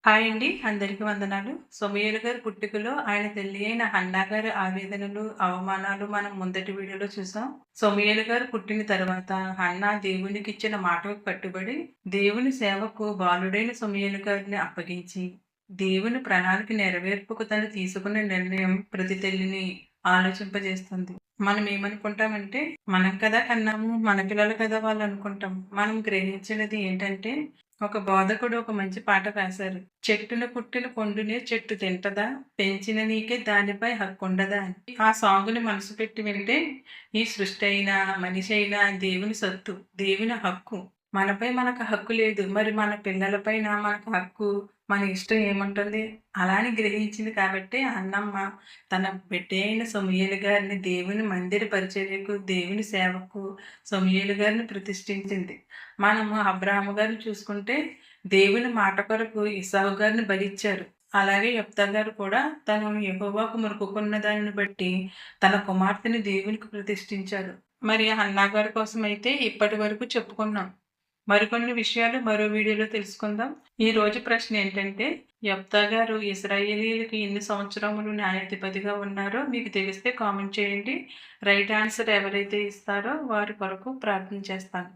Hi అండి. అందరికీ వందనాలు. సోమయ్యలు గారి పుట్టుకలో ఆయన తల్లి అయిన హన్నా గారి ఆవేదనలు, అవమానాలు మనం ముందటి వీడియోలో చూసాం. సోమయ్యలు గారు పుట్టిన తర్వాత హన్నా దేవునికిచ్చిన మాటకు కట్టుబడి దేవుని సేవకు బాలుడైన సోమయ్యలు గారిని అప్పగించి, దేవుని ప్రణాళిక నెరవేర్పుకు తను తీసుకున్న నిర్ణయం ప్రతి తల్లిని ఆలోచింపజేస్తుంది. మనం ఏమనుకుంటామంటే, మనం కదా కన్నాము, మన పిల్లలు కదా వాళ్ళు అనుకుంటాం. మనం గ్రహించినది ఏంటంటే, ఒక బోధకుడు ఒక మంచి పాట రాశారు. చెట్టున పుట్టిన పండునే చెట్టు తింటదా? పెంచిన నీకే దానిపై హక్కుండదా అని. ఆ సాంగ్‌ని మనసు పెట్టి వింటే, ఈ సృష్టి అయినా, మనిషి అయినా దేవుని సొత్తు, దేవుని హక్కు. మనపై మనకు హక్కు లేదు. మరి మన పిల్లల పైన మనకు హక్కు, మన ఇష్టం ఏముంటుంది? అలా అని గ్రహించింది కాబట్టే అన్నమ్మ తన బిడ్డ అయిన సమూయేలు గారిని దేవుని మందిర పరిచర్యకు, దేవుని సేవకు సమూయేలు గారిని ప్రతిష్ఠించింది. మనము అబ్రాహాము గారిని చూసుకుంటే దేవుని మాట కొరకు ఇసాకు గారిని బలిచ్చారు. అలాగే యెఫ్తా గారు కూడా తను యెహోవాకు మొక్కుకున్న దానిని బట్టి తన కుమార్తెని దేవునికి ప్రతిష్ఠించారు. మరి హన్నా గారి కోసం అయితే ఇప్పటి వరకు చెప్పుకున్నాం. మరికొన్ని విషయాలు మరో వీడియోలో తెలుసుకుందాం. ఈ రోజు ప్రశ్న ఏంటంటే, యెఫ్తా గారు ఇశ్రాయేలీయులకి ఎన్ని సంవత్సరములు న్యాయాధిపతిగా ఉన్నారో మీకు తెలిస్తే కామెంట్ చేయండి. రైట్ ఆన్సర్ ఎవరైతే ఇస్తారో వారి కొరకు ప్రార్థన చేస్తాను.